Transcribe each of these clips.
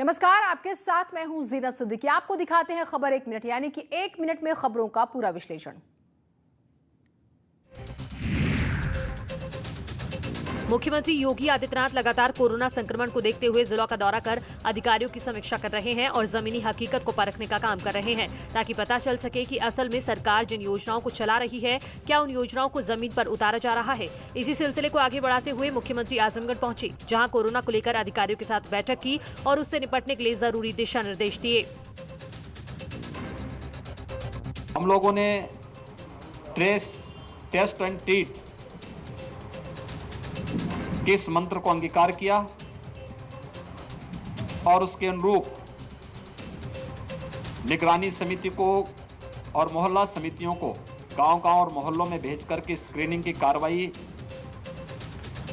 नमस्कार, आपके साथ मैं हूं जीनत सिद्दीकी। आपको दिखाते हैं खबर 1 मिनट, यानी कि 1 मिनट में खबरों का पूरा विश्लेषण। मुख्यमंत्री योगी आदित्यनाथ लगातार कोरोना संक्रमण को देखते हुए जिलों का दौरा कर अधिकारियों की समीक्षा कर रहे हैं और जमीनी हकीकत को परखने का काम कर रहे हैं, ताकि पता चल सके कि असल में सरकार जिन योजनाओं को चला रही है, क्या उन योजनाओं को जमीन पर उतारा जा रहा है। इसी सिलसिले को आगे बढ़ाते हुए मुख्यमंत्री आजमगढ़ पहुंचे, जहाँ कोरोना को लेकर अधिकारियों के साथ बैठक की और उससे निपटने के लिए जरूरी दिशा निर्देश दिए। हम लोगों ने ट्रेस, टेस्ट एंड ट्रीट के इस मंत्र को अंगीकार किया और उसके अनुरूप निगरानी समिति को और मोहल्ला समितियों को गांव-गांव और मोहल्लों में भेज करके स्क्रीनिंग की कार्रवाई,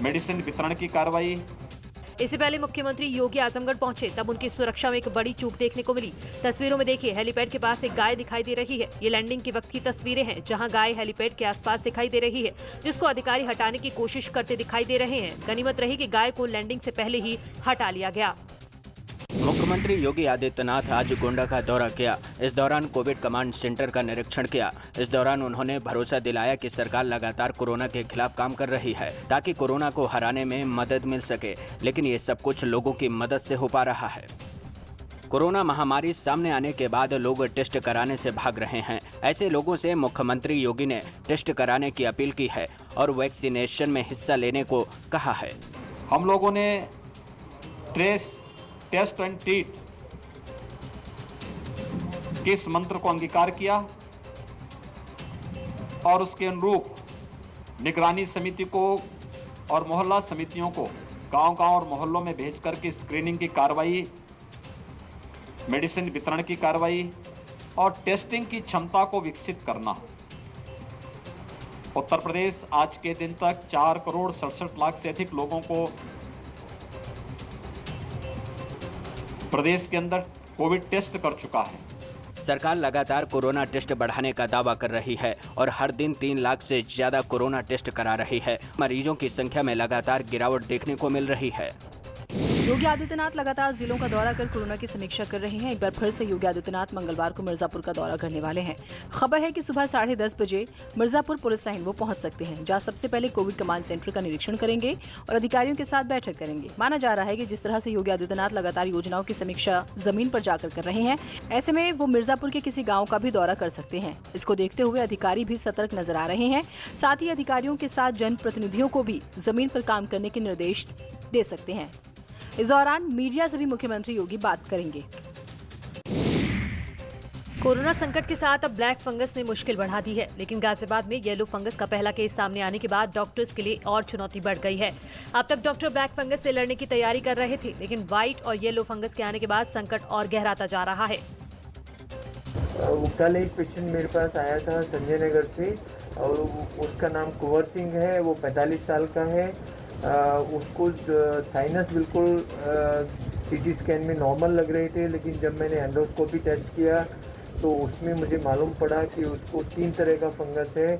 मेडिसिन वितरण की कार्रवाई। इससे पहले मुख्यमंत्री योगी आजमगढ़ पहुंचे, तब उनकी सुरक्षा में एक बड़ी चूक देखने को मिली। तस्वीरों में देखिए, हेलीपैड के पास एक गाय दिखाई दे रही है। ये लैंडिंग के वक्त की तस्वीरें हैं, जहां गाय हेलीपैड के आसपास दिखाई दे रही है, जिसको अधिकारी हटाने की कोशिश करते दिखाई दे रहे हैं। गनीमत रही कि गाय को लैंडिंग से पहले ही हटा लिया गया। मुख्यमंत्री योगी आदित्यनाथ आज गोंडा का दौरा किया। इस दौरान कोविड कमांड सेंटर का निरीक्षण किया। इस दौरान उन्होंने भरोसा दिलाया कि सरकार लगातार कोरोना के खिलाफ काम कर रही है, ताकि कोरोना को हराने में मदद मिल सके। लेकिन ये सब कुछ लोगों की मदद से हो पा रहा है। कोरोना महामारी सामने आने के बाद लोग टेस्ट कराने से भाग रहे हैं। ऐसे लोगों से मुख्यमंत्री योगी ने टेस्ट कराने की अपील की है और वैक्सीनेशन में हिस्सा लेने को कहा है। हम लोगों ने ट्रेस, टेस्ट एंड ट्रीट के इस मंत्र को अंगीकार किया और उसके अनुरूप निगरानी समिति को और मोहल्ला समितियों को गांव-गांव और मोहल्लों में भेज करके स्क्रीनिंग की कार्रवाई, मेडिसिन वितरण की कार्रवाई और टेस्टिंग की क्षमता को विकसित करना। उत्तर प्रदेश आज के दिन तक 4 करोड़ 67 लाख से अधिक लोगों को प्रदेश के अंदर कोविड टेस्ट कर चुका है। सरकार लगातार कोरोना टेस्ट बढ़ाने का दावा कर रही है और हर दिन 3 लाख से ज्यादा कोरोना टेस्ट करा रही है। मरीजों की संख्या में लगातार गिरावट देखने को मिल रही है। योगी आदित्यनाथ लगातार जिलों का दौरा कर कोरोना की समीक्षा कर रहे हैं। एक बार फिर से योगी आदित्यनाथ मंगलवार को मिर्जापुर का दौरा करने वाले हैं। खबर है कि सुबह 10:30 बजे मिर्जापुर पुलिस लाइन वो पहुंच सकते हैं, जहां सबसे पहले कोविड कमांड सेंटर का निरीक्षण करेंगे और अधिकारियों के साथ बैठक करेंगे। माना जा रहा है कि जिस तरह से योगी आदित्यनाथ लगातार योजनाओं की समीक्षा जमीन पर जाकर कर रहे हैं, ऐसे में वो मिर्जापुर के किसी गाँव का भी दौरा कर सकते हैं। इसको देखते हुए अधिकारी भी सतर्क नजर आ रहे हैं। साथ ही अधिकारियों के साथ जनप्रतिनिधियों को भी जमीन पर काम करने के निर्देश दे सकते हैं। इस दौरान मीडिया से भी मुख्यमंत्री योगी बात करेंगे। कोरोना संकट के साथ अब ब्लैक फंगस ने मुश्किल बढ़ा दी है, लेकिन गाजियाबाद में येलो फंगस का पहला केस सामने आने के बाद डॉक्टर्स के लिए और चुनौती बढ़ गई है। अब तक डॉक्टर ब्लैक फंगस से लड़ने की तैयारी कर रहे थे, लेकिन व्हाइट और येलो फंगस के आने के बाद संकट और गहराता जा रहा है। कल एक पेशेंट मेरे पास आया था संजय नगर से और उसका नाम कुंवर सिंह है। वो 45 साल का है। उसको साइनस बिल्कुल सीटी स्कैन में नॉर्मल लग रहे थे, लेकिन जब मैंने एंडोस्कोपी टेस्ट किया तो उसमें मुझे मालूम पड़ा कि उसको 3 तरह का फंगस है।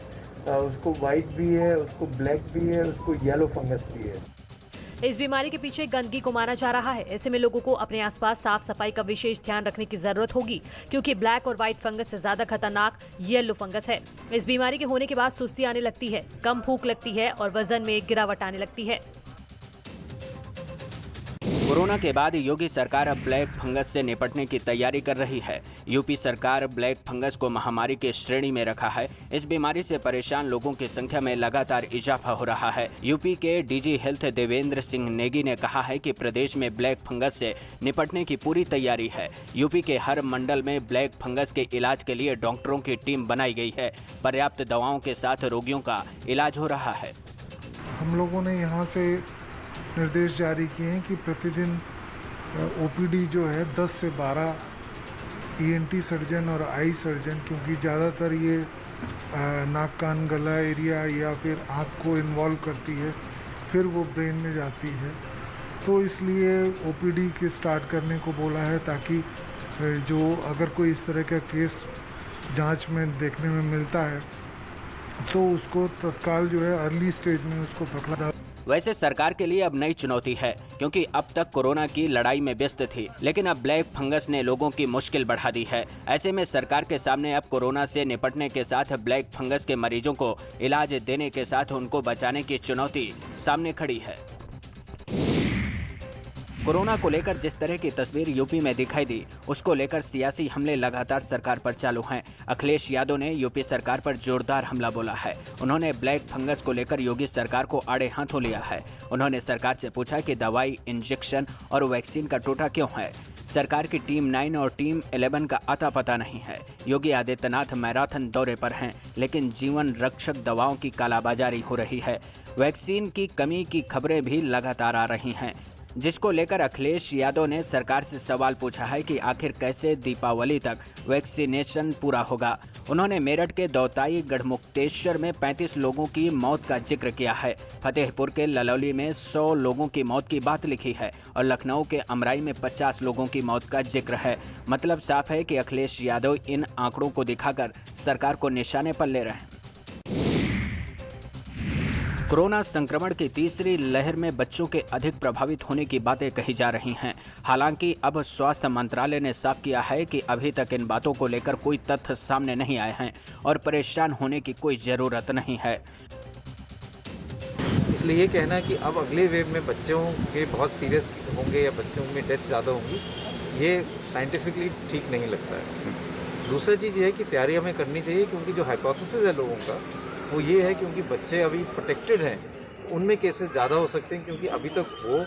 उसको वाइट भी है, उसको ब्लैक भी है, उसको येलो फंगस भी है। इस बीमारी के पीछे गंदगी को माना जा रहा है। ऐसे में लोगों को अपने आसपास साफ सफाई का विशेष ध्यान रखने की जरूरत होगी, क्योंकि ब्लैक और व्हाइट फंगस से ज्यादा खतरनाक येलो फंगस है। इस बीमारी के होने के बाद सुस्ती आने लगती है, कम भूख लगती है और वजन में गिरावट आने लगती है। कोरोना के बाद योगी सरकार अब ब्लैक फंगस से निपटने की तैयारी कर रही है। यूपी सरकार ब्लैक फंगस को महामारी की श्रेणी में रखा है। इस बीमारी से परेशान लोगों की संख्या में लगातार इजाफा हो रहा है। यूपी के डीजी हेल्थ देवेंद्र सिंह नेगी ने कहा है कि प्रदेश में ब्लैक फंगस से निपटने की पूरी तैयारी है। यूपी के हर मंडल में ब्लैक फंगस के इलाज के लिए डॉक्टरों की टीम बनाई गई है। पर्याप्त दवाओं के साथ रोगियों का इलाज हो रहा है। हम लोगों ने यहाँ से निर्देश जारी किए हैं कि प्रतिदिन ओपीडी जो है 10 से 12 ईएनटी सर्जन और आई सर्जन, क्योंकि ज़्यादातर ये नाक कान गला एरिया या फिर आँख को इन्वॉल्व करती है, फिर वो ब्रेन में जाती है, तो इसलिए ओपीडी के स्टार्ट करने को बोला है, ताकि जो अगर कोई इस तरह का केस जांच में देखने में मिलता है तो उसको तत्काल जो है अर्ली स्टेज में उसको पकड़ा। वैसे सरकार के लिए अब नई चुनौती है, क्योंकि अब तक कोरोना की लड़ाई में व्यस्त थी, लेकिन अब ब्लैक फंगस ने लोगों की मुश्किल बढ़ा दी है। ऐसे में सरकार के सामने अब कोरोना से निपटने के साथ ब्लैक फंगस के मरीजों को इलाज देने के साथ उनको बचाने की चुनौती सामने खड़ी है। कोरोना को लेकर जिस तरह की तस्वीर यूपी में दिखाई दी, उसको लेकर सियासी हमले लगातार सरकार पर चालू हैं। अखिलेश यादव ने यूपी सरकार पर जोरदार हमला बोला है। उन्होंने ब्लैक फंगस को लेकर योगी सरकार को आड़े हाथों लिया है। उन्होंने सरकार से पूछा कि दवाई, इंजेक्शन और वैक्सीन का टोटा क्यों है। सरकार की टीम 9 और टीम 11 का आता पता नहीं है। योगी आदित्यनाथ मैराथन दौरे पर हैं, लेकिन जीवन रक्षक दवाओं की कालाबाजारी हो रही है। वैक्सीन की कमी की खबरें भी लगातार आ रही हैं, जिसको लेकर अखिलेश यादव ने सरकार से सवाल पूछा है कि आखिर कैसे दीपावली तक वैक्सीनेशन पूरा होगा। उन्होंने मेरठ के दौताई गढ़मुक्तेश्वर में 35 लोगों की मौत का जिक्र किया है। फतेहपुर के ललौली में 100 लोगों की मौत की बात लिखी है और लखनऊ के अमराई में 50 लोगों की मौत का जिक्र है। मतलब साफ है कि अखिलेश यादव इन आंकड़ों को दिखाकर सरकार को निशाने पर ले रहे हैं। कोरोना संक्रमण की तीसरी लहर में बच्चों के अधिक प्रभावित होने की बातें कही जा रही हैं। हालांकि अब स्वास्थ्य मंत्रालय ने साफ किया है कि अभी तक इन बातों को लेकर कोई तथ्य सामने नहीं आए हैं और परेशान होने की कोई जरूरत नहीं है। इसलिए ये कहना है कि अब अगले वेव में बच्चों के बहुत सीरियस होंगे या बच्चों में डेथ ज़्यादा होंगी, ये साइंटिफिकली ठीक नहीं लगता है। दूसरी चीज़ ये है कि तैयारी हमें करनी चाहिए, क्योंकि जो हाइपोथेसिस है लोगों का वो ये है क्योंकि बच्चे अभी प्रोटेक्टेड हैं, उनमें केसेस ज़्यादा हो सकते हैं क्योंकि अभी तक वो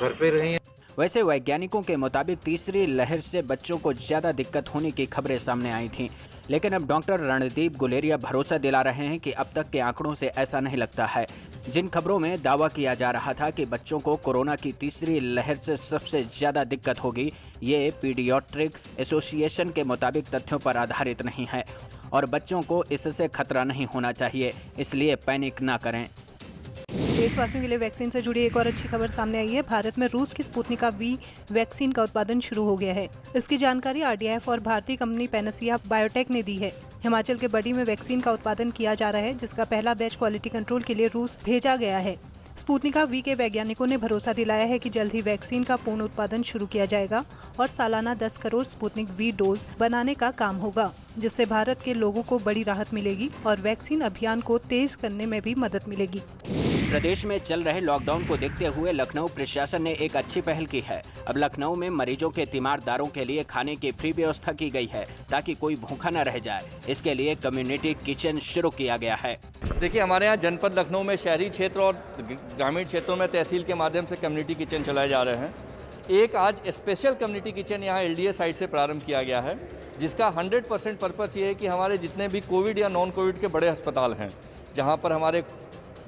घर पे रहे हैं। वैसे वैज्ञानिकों के मुताबिक तीसरी लहर से बच्चों को ज़्यादा दिक्कत होने की खबरें सामने आई थीं, लेकिन अब डॉक्टर रणदीप गुलेरिया भरोसा दिला रहे हैं कि अब तक के आंकड़ों से ऐसा नहीं लगता है। जिन खबरों में दावा किया जा रहा था कि बच्चों को कोरोना की तीसरी लहर से सबसे ज़्यादा दिक्कत होगी, ये पीडियाट्रिक एसोसिएशन के मुताबिक तथ्यों पर आधारित नहीं है और बच्चों को इससे खतरा नहीं होना चाहिए, इसलिए पैनिक ना करें। देशवासियों के लिए वैक्सीन से जुड़ी एक और अच्छी खबर सामने आई है। भारत में रूस की स्पुतनिक V वैक्सीन का उत्पादन शुरू हो गया है। इसकी जानकारी RDF और भारतीय कंपनी पैनासिया बायोटेक ने दी है। हिमाचल के बड़ी में वैक्सीन का उत्पादन किया जा रहा है, जिसका पहला बैच क्वालिटी कंट्रोल के लिए रूस भेजा गया है। स्पुतनिक V के वैज्ञानिकों ने भरोसा दिलाया है कि जल्द ही वैक्सीन का पूर्ण उत्पादन शुरू किया जाएगा और सालाना 10 करोड़ स्पुतनिक V डोज बनाने का काम होगा, जिससे भारत के लोगों को बड़ी राहत मिलेगी और वैक्सीन अभियान को तेज करने में भी मदद मिलेगी। प्रदेश में चल रहे लॉकडाउन को देखते हुए लखनऊ प्रशासन ने एक अच्छी पहल की है। अब लखनऊ में मरीजों के तीमारदारों के लिए खाने की फ्री व्यवस्था की गई है, ताकि कोई भूखा न रह जाए। इसके लिए कम्युनिटी किचन शुरू किया गया है। देखिए, हमारे यहाँ जनपद लखनऊ में शहरी क्षेत्र और ग्रामीण क्षेत्रों में तहसील के माध्यम से कम्युनिटी किचन चलाए जा रहे हैं। एक आज स्पेशल कम्युनिटी किचन यहाँ LDA साइट से प्रारंभ किया गया है, जिसका 100% पर्पस ये है कि हमारे जितने भी कोविड या नॉन कोविड के बड़े अस्पताल हैं, जहाँ पर हमारे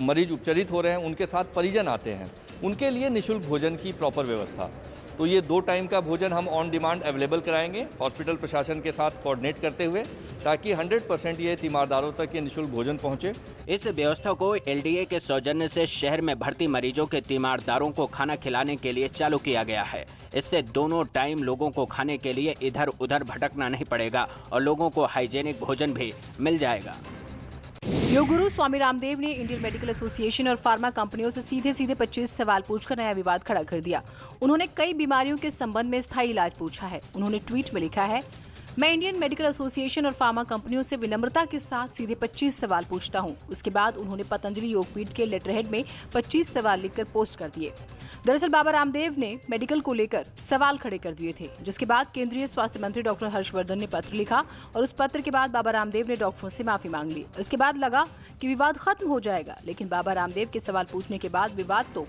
मरीज उपचारित हो रहे हैं, उनके साथ परिजन आते हैं, उनके लिए निःशुल्क भोजन की प्रॉपर व्यवस्था। तो ये 2 टाइम का भोजन हम ऑन डिमांड अवेलेबल कराएंगे हॉस्पिटल प्रशासन के साथ कोऑर्डिनेट करते हुए, ताकि 100% ये तीमारदारों तक ये निःशुल्क भोजन पहुंचे। इस व्यवस्था को LDA के सौजन्य से शहर में भर्ती मरीजों के तीमारदारों को खाना खिलाने के लिए चालू किया गया है। इससे दोनों टाइम लोगों को खाने के लिए इधर उधर भटकना नहीं पड़ेगा और लोगों को हाइजेनिक भोजन भी मिल जाएगा। योग गुरु स्वामी रामदेव ने इंडियन मेडिकल एसोसिएशन और फार्मा कंपनियों से सीधे 25 सवाल पूछकर नया विवाद खड़ा कर दिया। उन्होंने कई बीमारियों के संबंध में स्थायी इलाज पूछा है। उन्होंने ट्वीट में लिखा है, मैं इंडियन मेडिकल एसोसिएशन और फार्मा कंपनियों से विनम्रता के साथ सीधे 25 सवाल पूछता हूं। उसके बाद उन्होंने पतंजलि योगपीठ के लेटरहेड में 25 सवाल लिखकर पोस्ट कर दिए। दरअसल बाबा रामदेव ने मेडिकल को लेकर सवाल खड़े कर दिए थे, जिसके बाद केंद्रीय स्वास्थ्य मंत्री डॉक्टर हर्षवर्धन ने पत्र लिखा और उस पत्र के बाद बाबा रामदेव ने डॉक्टरों से माफी मांग ली। इसके बाद लगा कि विवाद खत्म हो जाएगा, लेकिन बाबा रामदेव के सवाल पूछने के बाद विवाद तो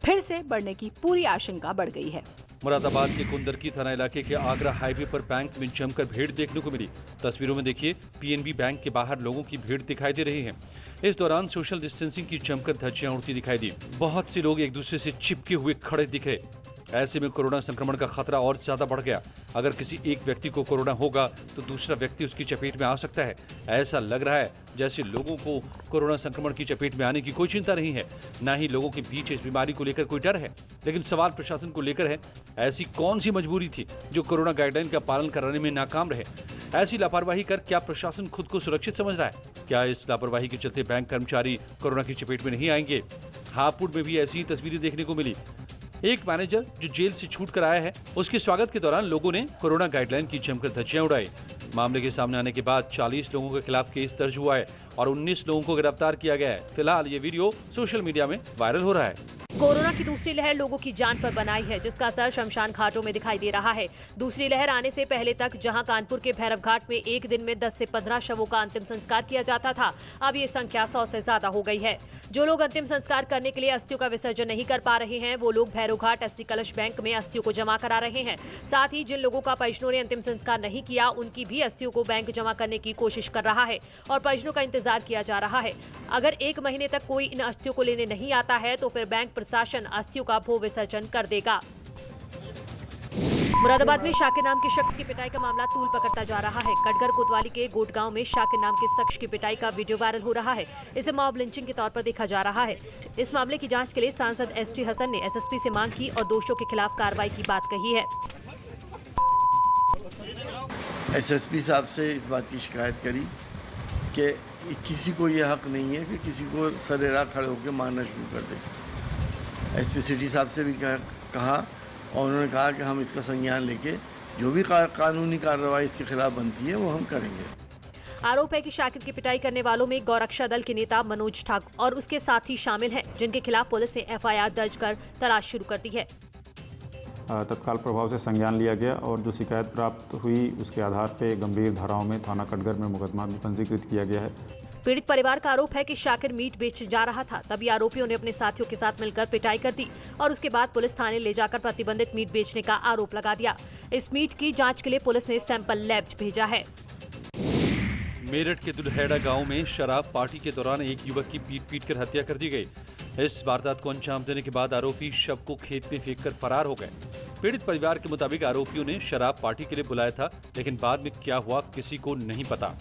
फिर से बढ़ने की पूरी आशंका बढ़ गई है। मुरादाबाद के कुंदरकी थाना इलाके के आगरा हाईवे पर बैंक में जमकर भीड़ देखने को मिली। तस्वीरों में देखिए, PNB बैंक के बाहर लोगों की भीड़ दिखाई दे रही है। इस दौरान सोशल डिस्टेंसिंग की जमकर धज्जियां उड़ती दिखाई दी। बहुत से लोग एक दूसरे से चिपके हुए खड़े दिखे। ऐसे में कोरोना संक्रमण का खतरा और ज्यादा बढ़ गया। अगर किसी एक व्यक्ति को कोरोना होगा तो दूसरा व्यक्ति उसकी चपेट में आ सकता है। ऐसा लग रहा है जैसे लोगों को कोरोना संक्रमण की चपेट में आने की कोई चिंता नहीं है, न ही लोगों के बीच इस बीमारी को लेकर कोई डर है। लेकिन सवाल प्रशासन को लेकर है, ऐसी कौन सी मजबूरी थी जो कोरोना गाइडलाइन का पालन कराने में नाकाम रहे? ऐसी लापरवाही कर क्या प्रशासन खुद को सुरक्षित समझ रहा है? क्या इस लापरवाही के चलते बैंक कर्मचारी कोरोना की चपेट में नहीं आएंगे? हापुड़ में भी ऐसी ही तस्वीरें देखने को मिली। एक मैनेजर जो जेल से छूट कर आया है, उसके स्वागत के दौरान लोगों ने कोरोना गाइडलाइन की जमकर धज्जियां उड़ाई। मामले के सामने आने के बाद 40 लोगों के खिलाफ केस दर्ज हुआ है और 19 लोगों को गिरफ्तार किया गया है। फिलहाल ये वीडियो सोशल मीडिया में वायरल हो रहा है। कोरोना की दूसरी लहर लोगों की जान पर बनाई है, जिसका असर शमशान घाटों में दिखाई दे रहा है। दूसरी लहर आने से पहले तक जहां कानपुर के भैरव घाट में एक दिन में 10 से 15 शवों का अंतिम संस्कार किया जाता था, अब ये संख्या 100 से ज्यादा हो गई है। जो लोग अंतिम संस्कार करने के लिए अस्थियों का विसर्जन नहीं कर पा रहे हैं, वो लोग भैरव घाट अस्थि कलश बैंक में अस्थियों को जमा करा रहे हैं। साथ ही जिन लोगों का परिजनों ने अंतिम संस्कार नहीं किया, उनकी भी अस्थियों को बैंक जमा करने की कोशिश कर रहा है और परिजनों का इंतजार किया जा रहा है। अगर 1 महीने तक कोई इन अस्थियों को लेने नहीं आता है तो फिर बैंक प्रशासन अस्थियों का भू विसर्जन कर देगा। मुरादाबाद में शाकिर नाम के शख्स की पिटाई का मामला तूल पकड़ता जा रहा है। कटघर कोतवाली के गोट गांव में शाकिर नाम के शख्स की पिटाई का वीडियो वायरल हो रहा है। इसे मॉब लिंचिंग के तौर पर देखा जा रहा है। इस मामले की जांच के लिए सांसद एसटी हसन ने एसएसपी से मांग की और दोषियों के खिलाफ कार्रवाई की बात कही है। एसएसपी साहब से इस बात की शिकायत करी कि किसी को ये हक नहीं है कि किसी को सरेरा खड़े होकर मारना शुरू कर दे। एसपी सिटी साहब से भी कहा और उन्होंने कहा कि हम इसका संज्ञान लेके जो भी कानूनी कार्रवाई इसके खिलाफ बनती है वो हम करेंगे। आरोप है कि शाकिर की पिटाई करने वालों में गौरक्षा दल के नेता मनोज ठाकुर और उसके साथी शामिल हैं, जिनके खिलाफ पुलिस ने एफआईआर दर्ज कर तलाश शुरू कर दी है। तत्काल प्रभाव से संज्ञान लिया गया और जो शिकायत प्राप्त हुई उसके आधार पर गंभीर धाराओं में थाना कटघर में मुकदमा भी पंजीकृत किया गया है। पीड़ित परिवार का आरोप है कि शाकिर मीट बेच जा रहा था, तभी आरोपियों ने अपने साथियों के साथ मिलकर पिटाई कर दी और उसके बाद पुलिस थाने ले जाकर प्रतिबंधित मीट बेचने का आरोप लगा दिया। इस मीट की जांच के लिए पुलिस ने सैंपल लैब भेजा है। मेरठ के दुल्हेड़ा गांव में शराब पार्टी के दौरान एक युवक की पीट कर हत्या कर दी गई। इस वारदात को अंजाम देने के बाद आरोपी शव को खेत में फेंककर फरार हो गए। पीड़ित परिवार के मुताबिक आरोपियों ने शराब पार्टी के लिए बुलाया था, लेकिन बाद में क्या हुआ किसी को नहीं पता।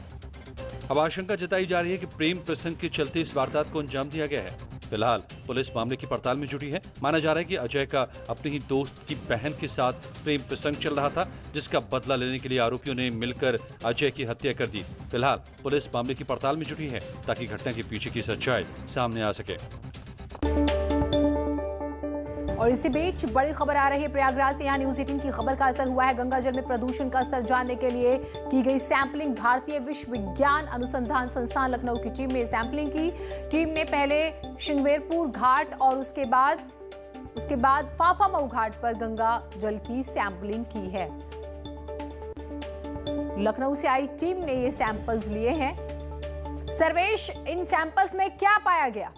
अब आशंका जताई जा रही है कि प्रेम प्रसंग के चलते इस वारदात को अंजाम दिया गया है। फिलहाल पुलिस मामले की पड़ताल में जुटी है। माना जा रहा है कि अजय का अपने ही दोस्त की बहन के साथ प्रेम प्रसंग चल रहा था, जिसका बदला लेने के लिए आरोपियों ने मिलकर अजय की हत्या कर दी। फिलहाल पुलिस मामले की पड़ताल में जुटी है ताकि घटना के पीछे की सच्चाई सामने आ सके। और इसी बीच बड़ी खबर आ रही है प्रयागराज से। यहाँ न्यूज 18 की खबर का असर हुआ है। गंगाजल में प्रदूषण का स्तर जानने के लिए की गई सैंपलिंग। भारतीय विश्वविज्ञान अनुसंधान संस्थान लखनऊ की टीम ने सैंपलिंग की। टीम ने पहले श्रृंगवेरपुर घाट और उसके बाद फाफामऊ घाट पर गंगा जल की सैंपलिंग की है। लखनऊ से आई टीम ने ये सैंपल्स लिए हैं। सर्वेश, इन सैंपल्स में क्या पाया गया?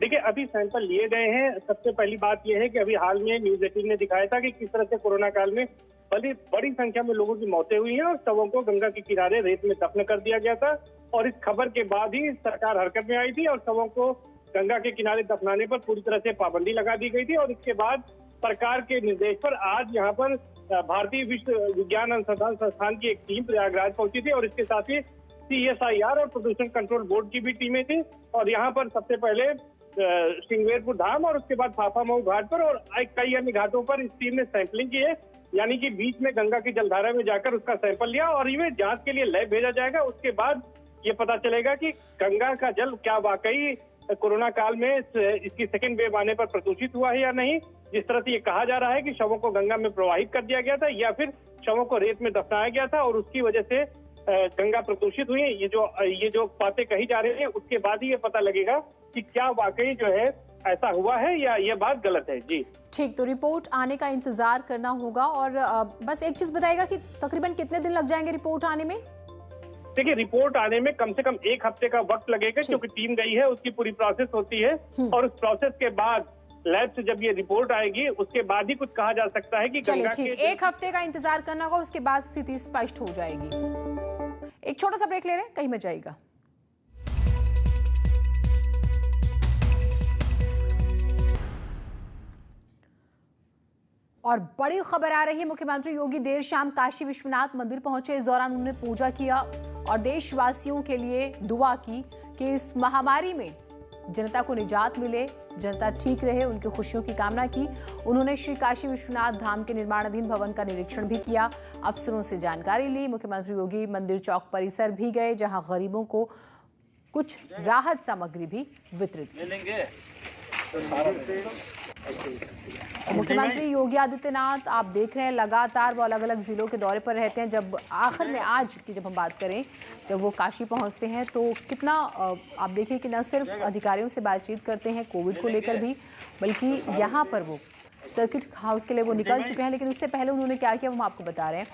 देखिए, अभी सैंपल लिए गए हैं। सबसे पहली बात यह है कि अभी हाल में न्यूज 18 ने दिखाया था कि किस तरह से कोरोना काल में बड़ी संख्या में लोगों की मौतें हुई हैं और शवों को गंगा के किनारे रेत में दफन कर दिया गया था। और इस खबर के बाद ही सरकार हरकत में आई थी और शवों को गंगा के किनारे दफनाने पर पूरी तरह से पाबंदी लगा दी गई थी। और इसके बाद सरकार के निर्देश पर आज यहाँ पर भारतीय विश्वविज्ञान अनुसंधान संस्थान की एक टीम प्रयागराज पहुंची थी और इसके साथ ही CSIR और प्रदूषण कंट्रोल बोर्ड की भी टीमें थी। और यहाँ पर सबसे पहले श्रृंगवेरपुर धाम और उसके बाद फाफामऊ घाट पर और कई अन्य घाटों पर इस टीम ने सैंपलिंग की है। यानी कि बीच में गंगा की जलधारा में जाकर उसका सैंपल लिया और ये जांच के लिए लैब भेजा जाएगा। उसके बाद ये पता चलेगा कि गंगा का जल क्या वाकई कोरोना काल में इसकी सेकेंड वेव आने पर प्रदूषित हुआ है या नहीं। जिस तरह से ये कहा जा रहा है कि शवों को गंगा में प्रवाहित कर दिया गया था या फिर शवों को रेत में दफनाया गया था और उसकी वजह से गंगा प्रदूषित हुई। ये जो बातें कही जा रही है उसके बाद ही ये पता लगेगा कि क्या वाकई जो है ऐसा हुआ है या ये बात गलत है। जी ठीक, तो रिपोर्ट आने का इंतजार करना होगा। और बस एक चीज बताएगा कि तकरीबन कितने दिन लग जाएंगे रिपोर्ट आने में? देखिए, रिपोर्ट आने में कम से कम 1 हफ्ते का वक्त लगेगा क्योंकि टीम गई है, उसकी पूरी प्रोसेस होती है और उस प्रोसेस के बाद लैब से जब ये रिपोर्ट आएगी उसके बाद ही कुछ कहा जा सकता है कि गंगा के 1 हफ्ते का इंतजार करना होगा, उसके बाद स्थिति स्पष्ट हो जाएगी। एक छोटा सा ब्रेक ले रहे हैं, कहीं मत जाइएगा। और बड़ी खबर आ रही है, मुख्यमंत्री योगी देर शाम काशी विश्वनाथ मंदिर पहुंचे। इस दौरान उन्होंने पूजा किया और देशवासियों के लिए दुआ की कि इस महामारी में जनता को निजात मिले, जनता ठीक रहे, उनकी खुशियों की कामना की। उन्होंने श्री काशी विश्वनाथ धाम के निर्माणाधीन भवन का निरीक्षण भी किया, अफसरों से जानकारी ली। मुख्यमंत्री योगी मंदिर चौक परिसर भी गए, जहां गरीबों को कुछ राहत सामग्री भी वितरित की। मुख्यमंत्री योगी आदित्यनाथ आप देख रहे हैं लगातार वो अलग अलग जिलों के दौरे पर रहते हैं। जब आखिर में आज की जब हम बात करें, जब वो काशी पहुंचते हैं तो कितना आप देखिए कि न सिर्फ अधिकारियों से बातचीत करते हैं कोविड को लेकर भी, बल्कि यहाँ पर वो सर्किट हाउस के लिए वो निकल चुके हैं। लेकिन उससे पहले उन्होंने क्या किया वो हम आपको बता रहे हैं।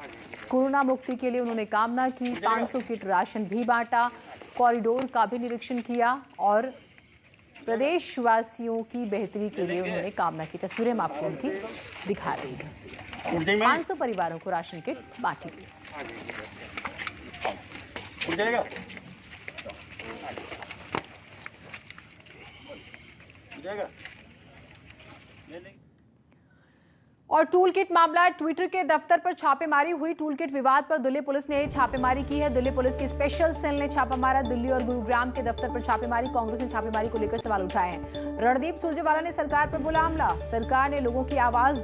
कोरोना मुक्ति के लिए उन्होंने कामना की, 500 किट राशन भी बांटा, कॉरिडोर का भी निरीक्षण किया और प्रदेशवासियों की बेहतरी के लिए उन्होंने कामना की। तस्वीरें हम आपको उनकी दिखा रही हैं। 500 परिवारों को राशन किट बांटी गई। और टूल किट मामला, ट्विटर के दफ्तर पर छापेमारी हुई। टूल किट विवाद पर दिल्ली पुलिस ने छापेमारी की है। दिल्ली पुलिस की स्पेशल सेल ने छापा मारा। दिल्ली और गुरुग्राम के दफ्तर पर छापेमारी। कांग्रेस ने छापेमारी को लेकर सवाल उठाए हैं। रणदीप सुरजेवाला ने सरकार पर बोला हमला। सरकार ने लोगों की आवाज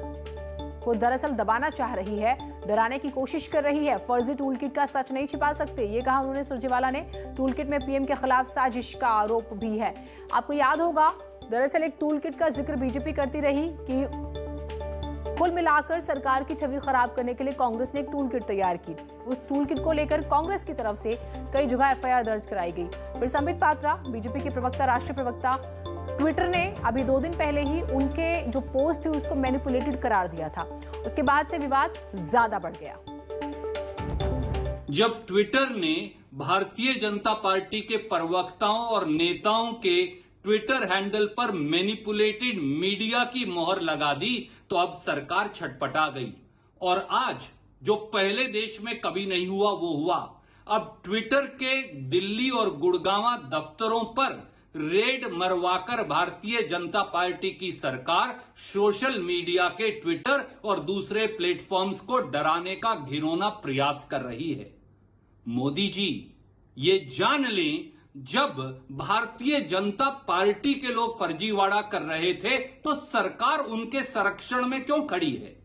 को दरअसल दबाना चाह रही है, डराने की कोशिश कर रही है। फर्जी टूल किट का सच नहीं छिपा सकते, ये कहा उन्होंने सुरजेवाला ने। टूल किट में पीएम के खिलाफ साजिश का आरोप भी है। आपको याद होगा दरअसल एक टूल किट का जिक्र बीजेपी करती रही कि कुल मिलाकर सरकार की छवि खराब करने के लिए कांग्रेस ने एक टूल किट तैयार की। उस टूल किट को लेकर कांग्रेस की तरफ से कई जगह एफआईआर दर्ज कराई गई। फिर संबित पात्रा, बीजेपी के प्रवक्ता, राष्ट्रीय प्रवक्ता, ट्विटर ने अभी 2 दिन पहले ही उनके जो पोस्ट थी उसको मैनिपुलेटेड करार दिया था। उसके बाद से विवाद ज्यादा बढ़ गया। जब ट्विटर ने भारतीय जनता पार्टी के प्रवक्ताओं और नेताओं के ट्विटर हैंडल पर मैनिपुलेटेड मीडिया की मोहर लगा दी तो अब सरकार छटपटा गई। और आज जो पहले देश में कभी नहीं हुआ वो हुआ। अब ट्विटर के दिल्ली और गुड़गांव दफ्तरों पर रेड मरवाकर भारतीय जनता पार्टी की सरकार सोशल मीडिया के ट्विटर और दूसरे प्लेटफॉर्म्स को डराने का घिनौना प्रयास कर रही है। मोदी जी ये जान लें, जब भारतीय जनता पार्टी के लोग फर्जीवाड़ा कर रहे थे तो सरकार उनके संरक्षण में क्यों खड़ी है?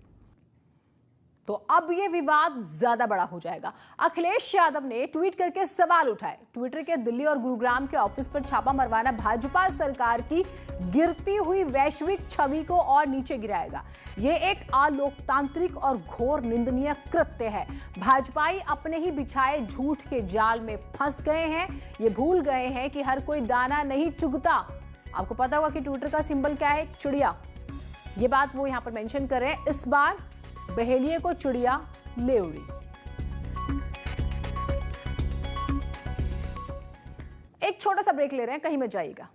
तो अब ये विवाद ज्यादा बड़ा हो जाएगा। अखिलेश यादव ने ट्वीट करके सवाल उठाए। ट्विटर के दिल्ली और गुरुग्राम के ऑफिस पर छापा मरवाना भाजपा सरकार की गिरती हुई वैश्विक छवि को और नीचे गिराएगा। ये एक अलोकतांत्रिक और घोर निंदनीय कृत्य है। भाजपाई अपने ही बिछाए झूठ के जाल में फंस गए हैं। ये भूल गए हैं कि हर कोई दाना नहीं चुगता। आपको पता होगा कि ट्विटर का सिंबल क्या है? एक चिड़िया। ये बात वो यहां पर मेंशन कर रहे हैं। इस बार बहेलिए को चिड़िया ले उड़ी। एक छोटा सा ब्रेक ले रहे हैं, कहीं मत जाइएगा।